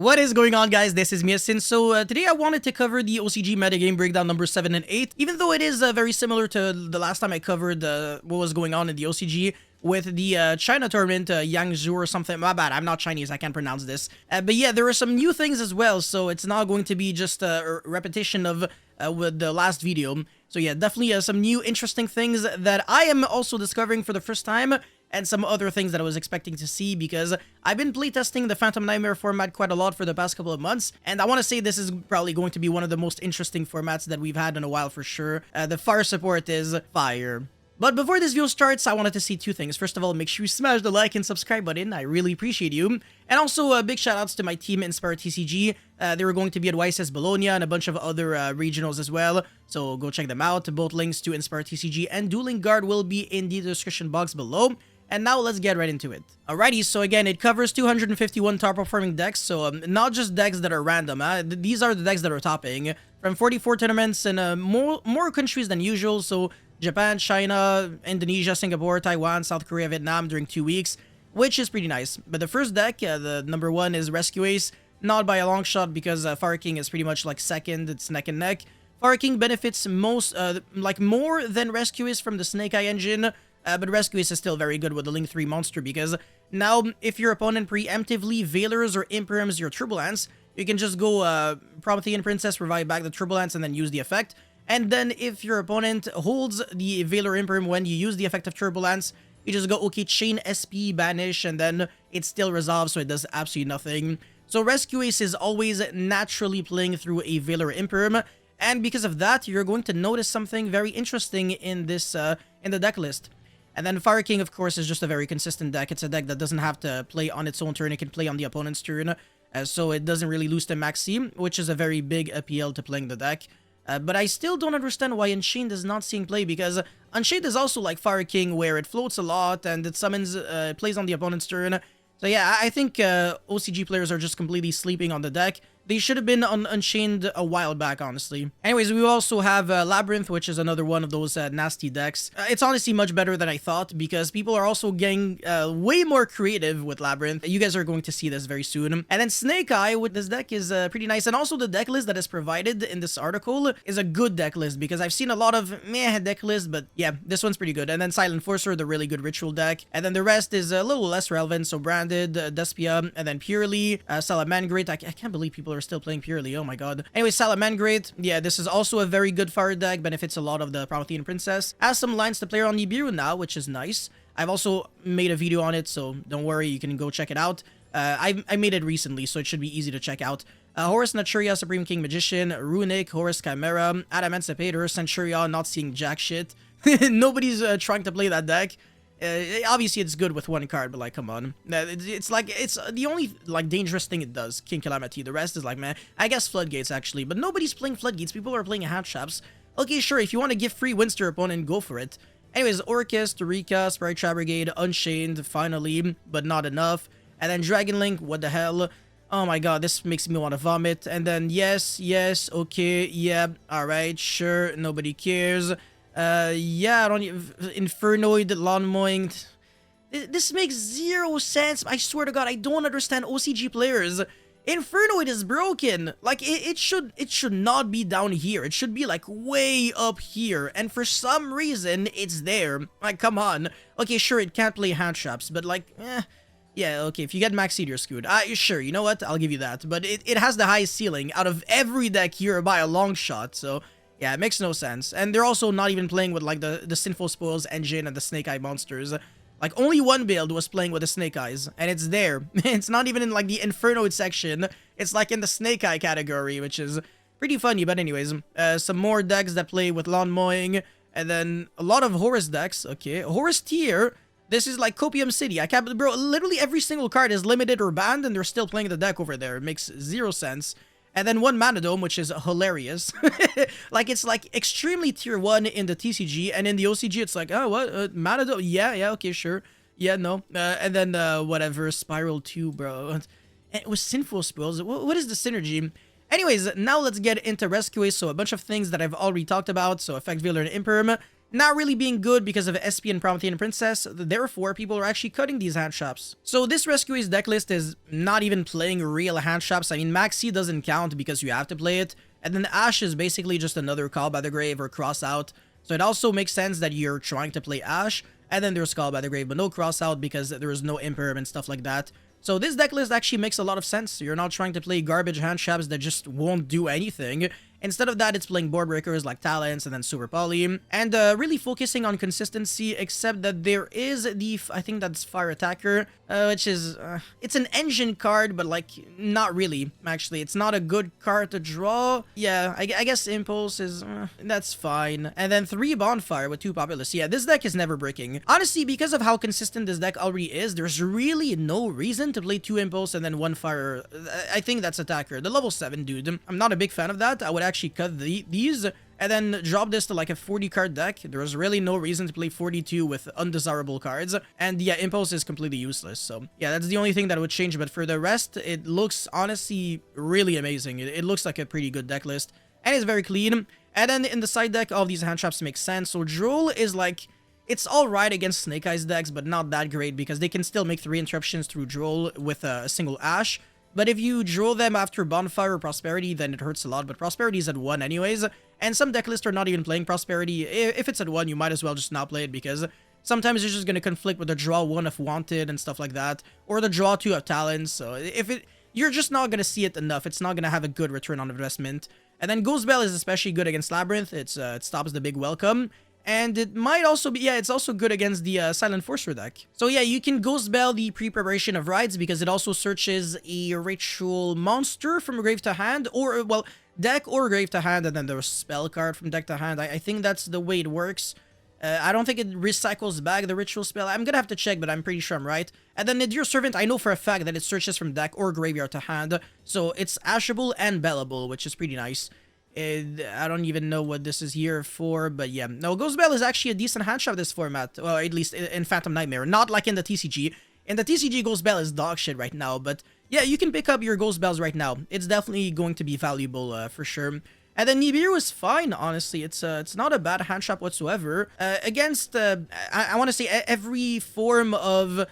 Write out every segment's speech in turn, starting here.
What is going on, guys? This is Miasin. So today I wanted to cover the OCG metagame breakdown number 7 and 8, even though it is very similar to the last time I covered what was going on in the OCG with the China tournament, Yangzhou or something. My bad, I'm not Chinese, I can't pronounce this. But yeah, there are some new things as well, so it's not going to be just a repetition of with the last video. So yeah, definitely some new interesting things that I am also discovering for the first time, and some other things that I was expecting to see, because I've been playtesting the Phantom Nightmare format quite a lot for the past couple of months, and I want to say this is probably going to be one of the most interesting formats that we've had in a while for sure. The fire support is fire. But before this video starts, I wanted to see two things. First of all, make sure you smash the like and subscribe button. I really appreciate you. And also, big shoutouts to my team Inspire TCG. They were going to be at YSS Bologna and a bunch of other regionals as well. So go check them out. Both links to Inspire TCG and Dueling Guard will be in the description box below. And now let's get right into it. Alrighty, so again, it covers 251 top performing decks, so not just decks that are random. These are the decks that are topping from 44 tournaments in more countries than usual. So Japan, China, Indonesia, Singapore, Taiwan, South Korea, Vietnam during 2 weeks, which is pretty nice. But the first deck, the number one, is Rescue Ace. Not by a long shot, because Fire King is pretty much like second. It's neck and neck. Fire King benefits most, more than Rescue Ace from the Snake Eye engine. But Rescue Ace is still very good with the Link 3 monster, because now if your opponent preemptively Veilers or Imperms your Turbulence, you can just go Promethean Princess, revive back the Turbulence, and then use the effect. And then if your opponent holds the Veiler Imperm when you use the effect of Turbulence, you just go, okay, Chain SP, Banish, and then it still resolves, so it does absolutely nothing. So Rescue Ace is always naturally playing through a Veiler Imperm, and because of that, you're going to notice something very interesting in this in the deck list. And then Fire King, of course, is just a very consistent deck. It's a deck that doesn't have to play on its own turn. It can play on the opponent's turn, so it doesn't really lose to Max C, which is a very big appeal to playing the deck. But I still don't understand why Unchained is not seeing play, because Unchained is also like Fire King, where it floats a lot and it summons, plays on the opponent's turn. So yeah, I think OCG players are just completely sleeping on the deck. They should have been on Unchained a while back, honestly. Anyways, we also have Labyrinth, which is another one of those nasty decks. It's honestly much better than I thought, because people are also getting way more creative with Labyrinth. You guys are going to see this very soon. And then Snake Eye with this deck is pretty nice. And also the deck list that is provided in this article is a good deck list, because I've seen a lot of meh deck lists, but yeah, this one's pretty good. And then Silent Forcer, the really good ritual deck. And then the rest is a little less relevant. So Branded, Despia, and then Purely, Salamangreat. I can't believe people are still playing Purely, oh my god. Anyway, Salamangreat, yeah, this is also a very good fire deck, benefits a lot of the Promethean Princess. Has some lines to play on Nibiru now, which is nice. I've also made a video on it, so don't worry, you can go check it out. I made it recently, so it should be easy to check out. Horus Naturia, Supreme King Magician, Runic, Horus Chimera, Adamancipator, Centuria, not seeing jack shit. Nobody's trying to play that deck. Obviously it's good with one card, but like, come on. It's the only like dangerous thing it does, King Calamity. The rest is like, man, I guess Floodgates actually, but nobody's playing Floodgates. People are playing Hat Traps. Okay, sure, if you want to give free wins to your opponent, go for it. Anyways, Orcus, Torika, Sprite Trap Brigade, Unchained, finally, but not enough. And then Dragon Link, what the hell? Oh my god, this makes me want to vomit. And then yes, okay, yeah, alright, sure, nobody cares. Yeah, I don't Infernoid, Lawn Mowing. This makes zero sense. I swear to god, I don't understand OCG players. Infernoid is broken. Like, it should not be down here. It should be like way up here, and for some reason it's there. Like, come on. Okay, sure, it can't play hand traps, but like, yeah, okay, if you get Max Seed, you're screwed. Sure, you know what, I'll give you that. But it has the highest ceiling out of every deck here by a long shot, so yeah, it makes no sense. And they're also not even playing with like the Sinful Spoils engine and the Snake Eye monsters. Like, only one build was playing with the Snake Eyes, and it's there. It's not even in like the Infernoid section. It's like in the Snake Eye category, which is pretty funny. But anyways, some more decks that play with Lawn Mowing, and then a lot of Horus decks. Okay, Horus tier. This is like Copium City. I can't, bro, literally every single card is limited or banned, and they're still playing the deck over there. It makes zero sense. And then one Mana Dome, which is hilarious. Like, it's like extremely tier 1 in the TCG, and in the OCG, it's like, oh, what? Mana Dome? Yeah, okay, sure. Yeah, no. And then, whatever, Spiral 2, bro. And it was Sinful Spoils. What is the synergy? Anyways, now let's get into Rescue Ace. So a bunch of things that I've already talked about. So Effect Veiler and Imperm. not really being good because of SP and Promethean Princess, therefore people are actually cutting these hand shops. So this Rescue's deck list is not even playing real hand shops. I mean, Maxi doesn't count because you have to play it, and then Ash is basically just another Call by the Grave or Cross Out. So it also makes sense that you're trying to play Ash, and then there's Call by the Grave, but no Cross Out because there is no Imperm and stuff like that. So this deck list actually makes a lot of sense. You're not trying to play garbage hand shops that just won't do anything. Instead of that, it's playing board breakers like Talents and then Super Poly, and really focusing on consistency, except that there is the, I think that's Fire Attacker, which is, it's an engine card, but like, not really, actually. It's not a good card to draw. Yeah, I guess Impulse is, that's fine. And then 3 Bonfire with 2 Populous. Yeah, this deck is never breaking. Honestly, because of how consistent this deck already is, there's really no reason to play 2 Impulse and then 1 Fire. I think that's Attacker. The level 7 dude. I'm not a big fan of that. I would actually cut these and then drop this to like a 40 card deck. There's really no reason to play 42 with undesirable cards, and yeah, Impulse is completely useless. So yeah, that's the only thing that would change, but for the rest, it looks honestly really amazing. It looks like a pretty good deck list, and it's very clean. And then in the side deck, all these hand traps make sense. So Droll is like, it's alright against Snake Eyes decks, but not that great because they can still make 3 interruptions through Droll with a single Ash. But if you draw them after Bonfire or Prosperity, then it hurts a lot. But Prosperity is at 1 anyways, and some deck lists are not even playing Prosperity. If it's at 1, you might as well just not play it, because sometimes it's just going to conflict with the draw 1 of Wanted and stuff like that, or the draw 2 of Talents. So you're just not going to see it enough. It's not going to have a good return on investment. And then Ghost Bell is especially good against Labyrinth. It stops the big welcome. And it might also be, yeah, it's also good against the Silent Forcer deck. So yeah, you can Ghost Bell the pre-preparation of Rides because it also searches a Ritual Monster from grave to hand, or, well, deck or grave to hand, and then there's Spell card from deck to hand. I think that's the way it works. I don't think it recycles back the Ritual Spell. I'm gonna have to check, but I'm pretty sure I'm right. And then Nadir Servant, I know for a fact that it searches from deck or graveyard to hand, so it's Ashable and Bellable, which is pretty nice. I don't even know what this is here for, but yeah. No, Ghost Bell is actually a decent hand shot this format. Well, at least in Phantom Nightmare. Not like in the TCG. In the TCG, Ghost Bell is dog shit right now, but yeah, you can pick up your Ghost Bells right now. It's definitely going to be valuable for sure. And then Nibiru is fine, honestly. It's not a bad hand shot whatsoever. Against, I want to say every form of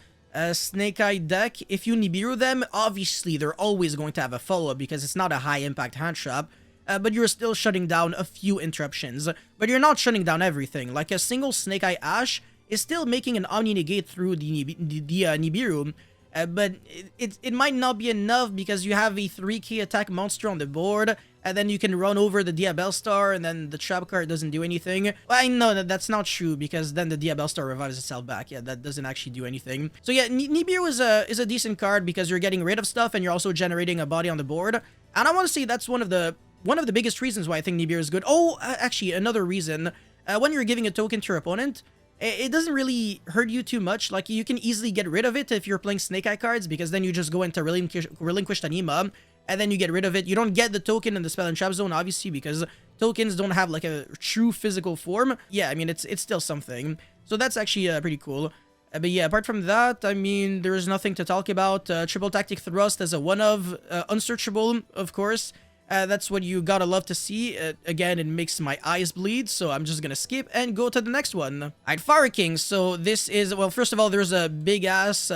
Snake Eye deck, if you Nibiru them, obviously they're always going to have a follow-up because it's not a high-impact hand shot. But you're still shutting down a few interruptions. But you're not shutting down everything. Like a single Snake Eye Ash is still making an Omni Negate through the Nibiru. But it might not be enough because you have a 3k attack monster on the board, and then you can run over the Diabell Star, and then the trap card doesn't do anything. Well, I know that that's not true, because then the Diabell Star revives itself back. Yeah, that doesn't actually do anything. So yeah, Nibiru is a decent card because you're getting rid of stuff, and you're also generating a body on the board. And I want to say that's one of the biggest reasons why I think Nibiru is good. Oh, actually, another reason. When you're giving a token to your opponent, it doesn't really hurt you too much. Like, you can easily get rid of it if you're playing Snake Eye cards, because then you just go into Relinquished Anima, and then you get rid of it. You don't get the token in the Spell and Trap Zone, obviously, because tokens don't have, like, a true physical form. Yeah, I mean, it's still something. So that's actually pretty cool. But yeah, apart from that, I mean, there's nothing to talk about. Triple Tactic Thrust as a one-of, unsearchable, of course. That's what you gotta love to see. Again, it makes my eyes bleed, so I'm just gonna skip and go to the next one. Alright, Fire King. So this is, well, first of all, there's a big-ass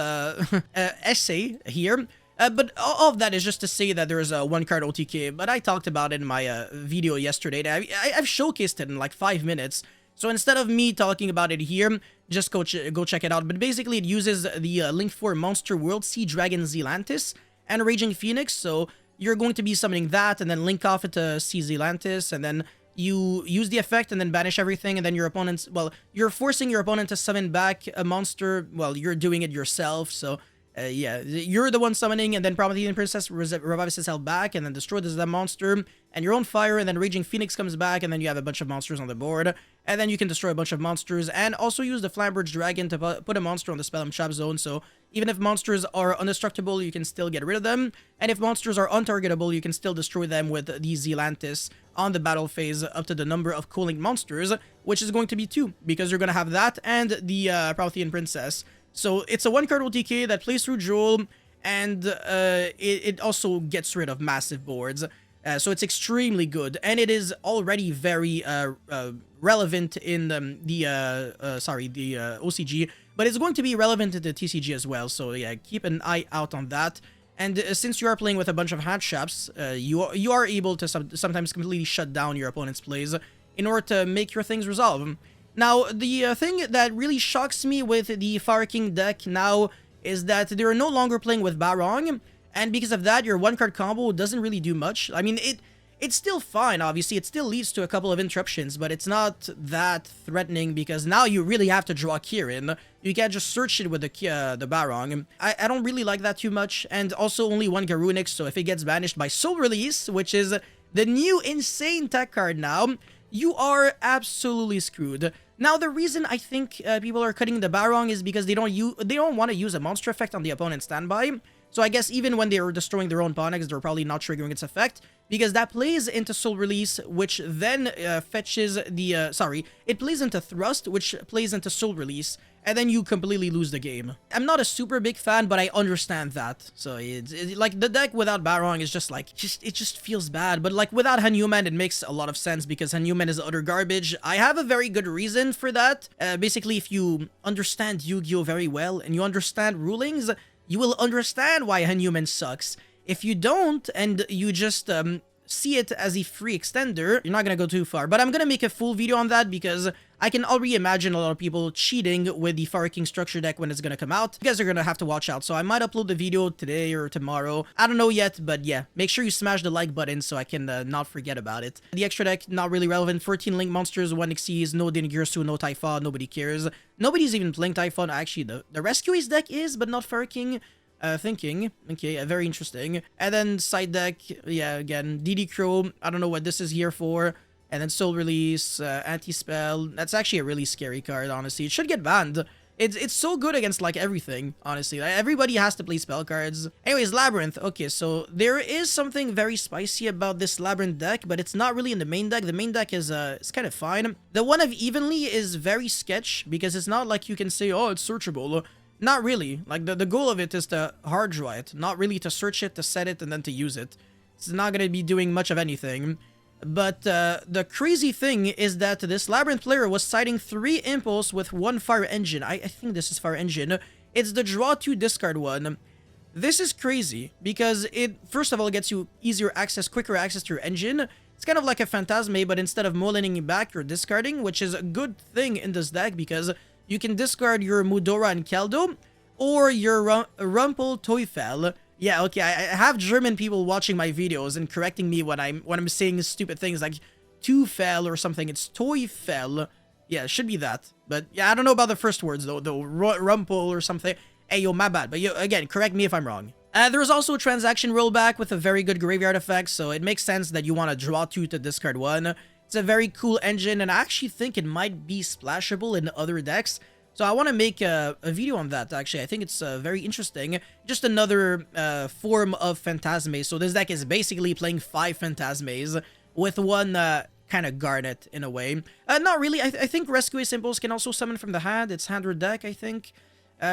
essay here. But all of that is just to say that there's a one-card OTK, but I talked about it in my video yesterday. I've showcased it in like 5 minutes. So instead of me talking about it here, just go check it out. But basically, it uses the Link 4 Monster World Sea Dragon Zealantis and Raging Phoenix, so you're going to be summoning that, and then link off it to Sea Zealantis, and then you use the effect, and then banish everything, and then your opponent's, well, you're forcing your opponent to summon back a monster. Well, you're doing it yourself, so yeah, you're the one summoning, and then Promethean Princess revives itself back, and then destroys the monster, and your own fire, and then Raging Phoenix comes back, and then you have a bunch of monsters on the board, and then you can destroy a bunch of monsters, and also use the Flamberge Dragon to put a monster on the Spell and Trap Zone, so even if monsters are undestructible, you can still get rid of them, and if monsters are untargetable, you can still destroy them with the Zealantis on the battle phase up to the number of cooling monsters, which is going to be 2, because you're going to have that and the Promethean Princess. So it's a one-card OTK that plays through Jewel, and it also gets rid of massive boards. So it's extremely good, and it is already very relevant in the OCG, but it's going to be relevant in the TCG as well. So yeah, keep an eye out on that. And since you are playing with a bunch of hand traps, you are able to sometimes completely shut down your opponent's plays in order to make your things resolve. Now, the thing that really shocks me with the Fire King deck now is that they're no longer playing with Barong, and because of that, your one-card combo doesn't really do much. I mean, it's still fine, obviously. It still leads to a couple of interruptions, but it's not that threatening because now you really have to draw Kirin. You can't just search it with the Barong. I don't really like that too much, and also only one Garunix, so if it gets banished by Soul Release, which is the new insane tech card now, you are absolutely screwed. Now, the reason I think people are cutting the Barong is because they don't want to use a monster effect on the opponent's standby. So I guess even when they're destroying their own Ponyx, they're probably not triggering its effect, because that plays into Soul Release, which then fetches the, it plays into Thrust, which plays into Soul Release, and then you completely lose the game. I'm not a super big fan, but I understand that. So it's like, the deck without Barong is just like, it just feels bad. But like without Hanuman, it makes a lot of sense because Hanuman is utter garbage. I have a very good reason for that. Basically, if you understand Yu-Gi-Oh very well and you understand rulings, you will understand why Hanuman sucks. If you don't, and you just see it as a free extender, you're not gonna go too far. But I'm gonna make a full video on that because I can already imagine a lot of people cheating with the Fire King structure deck when it's gonna come out. You guys are gonna have to watch out. So I might upload the video today or tomorrow. I don't know yet, but yeah, make sure you smash the like button so I can not forget about it. The extra deck, not really relevant. 14 Link Monsters, 1 Xyz, no Dingirsu, no Typhon, nobody cares. Nobody's even playing Typhon. Actually, the Rescuees deck is, but not Fire King. Thinking. Okay, very interesting. And then side deck, yeah, again, DD Crow, I don't know what this is here for. And then Soul Release, Anti-Spell. That's actually a really scary card, honestly. It should get banned. It's so good against, like, everything, honestly. Like, everybody has to play spell cards. Anyways, Labyrinth. Okay, so there is something very spicy about this Labyrinth deck, but it's not really in the main deck. The main deck is, it's kind of fine. The one of Evenly is very sketch, because it's not like you can say, oh, it's searchable. Not really. Like, the goal of it is to hard draw it, not really to search it, to set it, and then to use it. It's not going to be doing much of anything. But the crazy thing is that this Labyrinth player was citing 3 Impulse with 1 Fire Engine. I think this is Fire Engine. It's the draw 2 discard one. This is crazy because it, first of all, gets you easier access, quicker access to your engine. It's kind of like a Phantasme, but instead of mullining back, you're discarding, which is a good thing in this deck because you can discard your Mudora and Keldo, or your Rumpel Teufel. Yeah, okay, I have German people watching my videos and correcting me when I'm saying stupid things like Teufel or something. It's Teufel. Yeah, it should be that. But yeah, I don't know about the first words though. Rumpel or something. Hey, yo, my bad. But yo, again, correct me if I'm wrong. There's also a transaction rollback with a very good graveyard effect, so it makes sense that you want to draw 2 to discard 1. It's a very cool engine, and I actually think it might be splashable in other decks. So I want to make a video on that, actually. I think it's very interesting. Just another form of Phantasme. So this deck is basically playing 5 Phantasmes with 1 kind of Garnet, in a way. Not really. I think Rescue Symbols can also summon from the hand. It's hand-drawn deck, I think.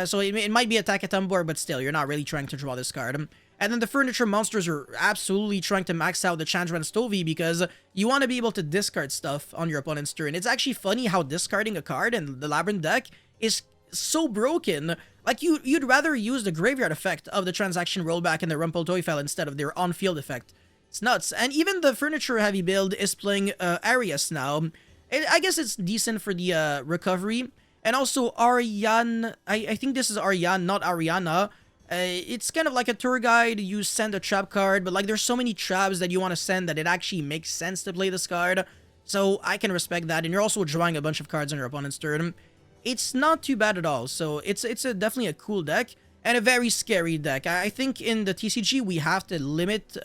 So it might be a Takatumbor, but still, you're not really trying to draw this card. And then the Furniture Monsters are absolutely trying to max out the Chandra and Stovey because you want to be able to discard stuff on your opponent's turn. It's actually funny how discarding a card in the Labyrinth deck is so broken. Like, you'd rather use the graveyard effect of the transaction rollback and the Rumpel Teufel instead of their on-field effect. It's nuts. And even the furniture-heavy build is playing Arias now. I guess it's decent for the recovery. And also Ariane, I think this is Ariane, not Ariana. It's kind of like a tour guide. You send a trap card, but like there's so many traps that you want to send that it actually makes sense to play this card. So I can respect that. And you're also drawing a bunch of cards on your opponent's turn. It's not too bad at all. So it's definitely a cool deck and a very scary deck. I think in the TCG we have to limit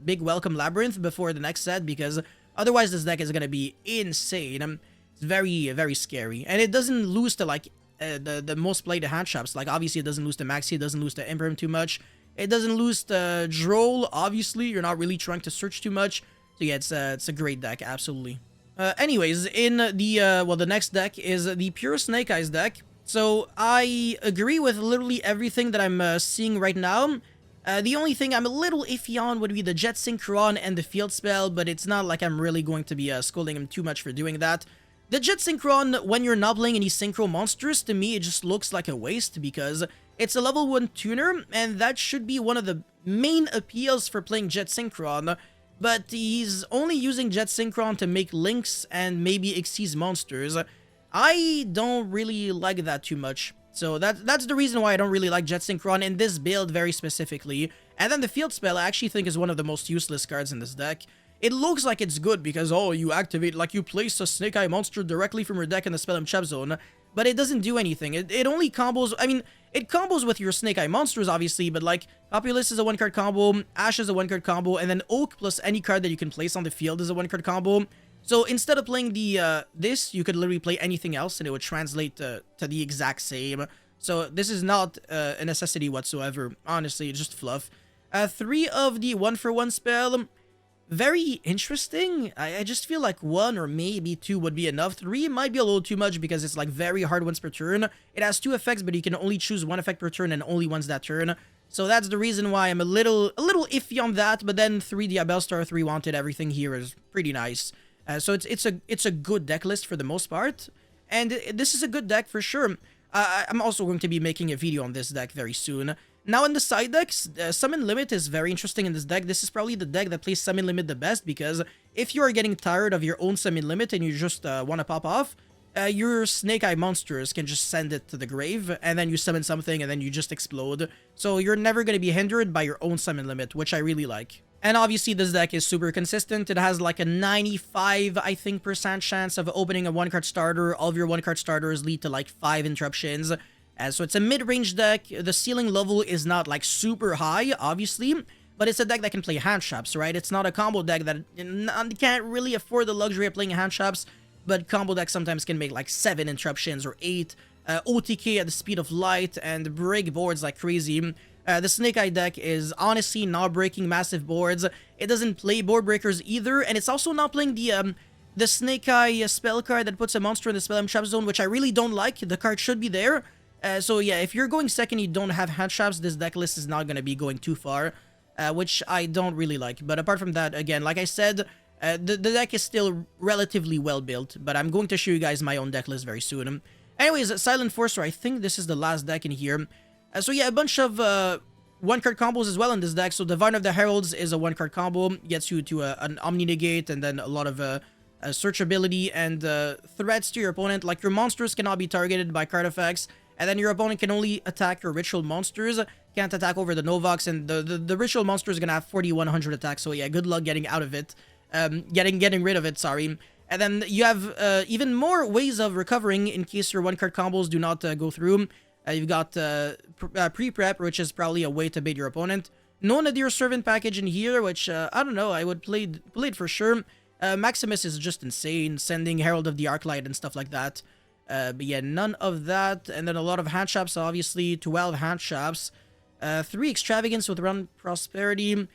Big Welcome Labyrinth before the next set because otherwise this deck is going to be insane. It's very, very scary. And it doesn't lose to like the most played hand traps. Like obviously it doesn't lose to Maxi, it doesn't lose to Imprim too much. It doesn't lose to Droll. Obviously, you're not really trying to search too much. So yeah, it's a great deck, absolutely. Anyways, in the, the next deck is the Pure Snake Eyes deck. So I agree with literally everything that I'm seeing right now. The only thing I'm a little iffy on would be the Jet Synchron and the Field Spell, but it's not like I'm really going to be scolding him too much for doing that. The Jet Synchron, when you're not playing any Synchro monsters, to me it just looks like a waste because it's a level 1 tuner, and that should be one of the main appeals for playing Jet Synchron, but he's only using Jet Synchron to make links and maybe Xyz monsters. I don't really like that too much. So that's the reason why I don't really like Jet Synchron in this build very specifically. And then the Field Spell I actually think is one of the most useless cards in this deck. It looks like it's good because, oh, you activate, like you place a Snake Eye monster directly from your deck in the Spell and Trap Zone, but it doesn't do anything. It only combos, I mean, it combos with your Snake Eye monsters, obviously, but like, Populous is a 1-card combo, Ash is a 1-card combo, and then Oak plus any card that you can place on the field is a 1-card combo. So instead of playing the this, you could literally play anything else and it would translate to the exact same. So this is not a necessity whatsoever. Honestly, it's just fluff. 3 of the 1-for-1 spell, very interesting. I just feel like 1 or maybe 2 would be enough. 3 might be a little too much because it's like very hard once per turn. It has 2 effects, but you can only choose 1 effect per turn and only once that turn. So that's the reason why I'm a little iffy on that. But then 3 Diabell Star, 3 Wanted, everything here is pretty nice. So it's a good deck list for the most part, and this is a good deck for sure. I'm also going to be making a video on this deck very soon. Now in the side decks, Summon Limit is very interesting in this deck. This is probably the deck that plays Summon Limit the best because if you are getting tired of your own Summon Limit and you just want to pop off, your Snake Eye monsters can just send it to the grave, and then you summon something and then you just explode. So you're never going to be hindered by your own Summon Limit, which I really like. And obviously this deck is super consistent. It has like a 95, I think, % chance of opening a 1-card starter. All of your 1-card starters lead to like 5 interruptions. So it's a mid-range deck. The ceiling level is not like super high, obviously, but it's a deck that can play hand traps, right? It's not a combo deck that can't really afford the luxury of playing hand traps, but combo decks sometimes can make like 7 interruptions or 8. OTK at the speed of light and break boards like crazy. The Snake Eye deck is honestly not breaking massive boards. It doesn't play board breakers either, and it's also not playing the Snake Eye spell card that puts a monster in the Spell and Trap Zone, which I really don't like. The card should be there. So yeah, if you're going second, you don't have hand traps, this deck list is not going to be going too far, which I don't really like. But apart from that, again, like I said, the deck is still relatively well built, but I'm going to show you guys my own deck list very soon. Anyways, Silent Forcer, I think this is the last deck in here. So yeah, a bunch of 1-card combos as well in this deck. So Divine of the Heralds is a 1-card combo, gets you to an Omni Negate and then a lot of searchability and threats to your opponent. Like your monsters cannot be targeted by card effects, and then your opponent can only attack your ritual monsters, can't attack over the Novox, and the ritual monster is gonna have 4100 attack. So yeah, good luck getting out of it, getting rid of it. Sorry. And then you have even more ways of recovering in case your 1-card combos do not go through. You've got pre-prep, which is probably a way to bait your opponent. No Nadir Servant package in here, which I don't know, I would play it for sure. Maximus is just insane, sending Herald of the Arclight and stuff like that. But yeah, none of that. And then a lot of hand traps, obviously, 12 hand traps. 3 Extravagance with Run Prosperity.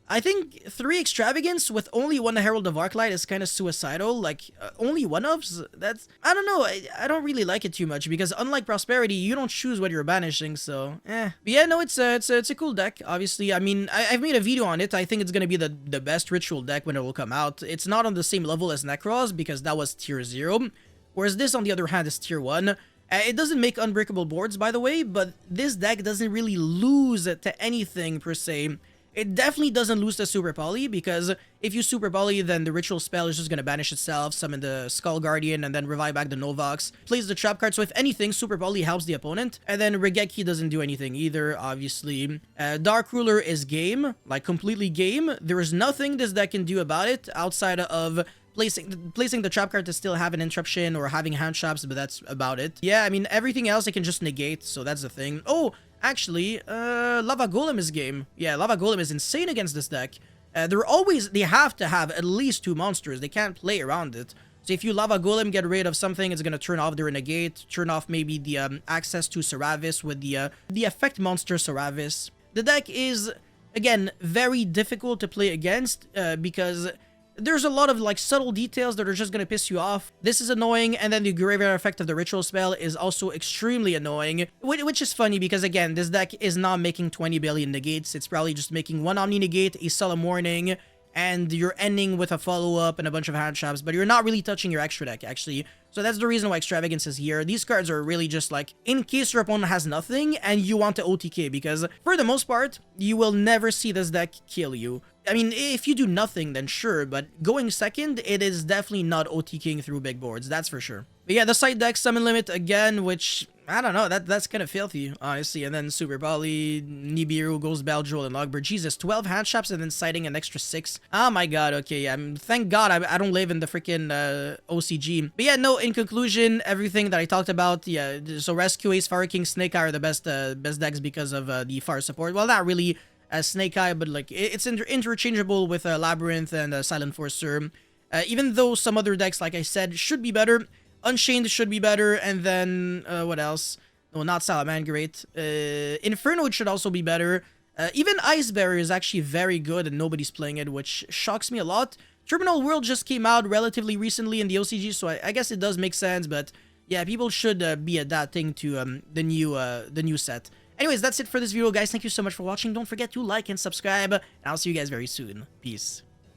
I think 3 Extravagance with only 1 Herald of Arclight is kind of suicidal. Like, only 1-ofs? That's... I don't know, I don't really like it too much, because unlike Prosperity, you don't choose what you're banishing, so... But yeah, no, it's a cool deck, obviously. I mean, I've made a video on it. I think it's gonna be the best Ritual deck when it will come out. It's not on the same level as Necros, because that was tier 0. Whereas this, on the other hand, is tier 1. It doesn't make unbreakable boards, by the way, but this deck doesn't really lose to anything, per se. It definitely doesn't lose to Super Poly, because if you Super Poly, then the Ritual spell is just going to banish itself, summon the Skull Guardian, and then revive back the Novox. Plays the trap card, so if anything, Super Poly helps the opponent. And then Regeki doesn't do anything either, obviously. Dark Ruler is game, like completely game. There is nothing this deck can do about it, outside of placing the trap card to still have an interruption or having hand traps, but that's about it. Yeah, I mean, everything else it can just negate, so that's the thing. Oh! Actually, Lava Golem is game. Yeah, Lava Golem is insane against this deck. They have to have at least 2 monsters. They can't play around it. So if you Lava Golem, get rid of something, it's gonna turn off their negate, turn off maybe the access to Seravis with the effect monster Seravis. The deck is, again, very difficult to play against because there's a lot of like subtle details that are just gonna piss you off. This is annoying, and then the graveyard effect of the ritual spell is also extremely annoying, which is funny because again, this deck is not making 20 billion negates. It's probably just making one Omni negate, a Solemn Warning, and you're ending with a follow-up and a bunch of hand traps, but you're not really touching your extra deck, actually. So that's the reason why Extravagance is here. These cards are really just like, in case your opponent has nothing and you want to OTK, because for the most part, you will never see this deck kill you. I mean, if you do nothing, then sure, but going second, it is definitely not OTKing through big boards, that's for sure. But yeah, the side deck, Summon Limit again, which, I don't know, that's kind of filthy, honestly. And then Super Poly, Nibiru, Ghost Bell, and Logbird. Jesus, 12 hand traps and then citing an extra 6. Oh my god, okay, thank god I don't live in the freaking OCG. But yeah, no, in conclusion, everything that I talked about, yeah, so Rescue Ace, Fire King, Snake Eye are the best decks because of the fire support. Well, not really Snake Eye, but like, it's interchangeable with Labyrinth and Silent Forcer. Even though some other decks, like I said, should be better. Unchained should be better, and then, what else? No, not Salamangreat. Inferno should also be better. Even Ice Barrier is actually very good, and nobody's playing it, which shocks me a lot. Terminal World just came out relatively recently in the OCG, so I guess it does make sense, but yeah, people should be adapting to the new set. Anyways, that's it for this video, guys. Thank you so much for watching. Don't forget to like and subscribe, and I'll see you guys very soon. Peace.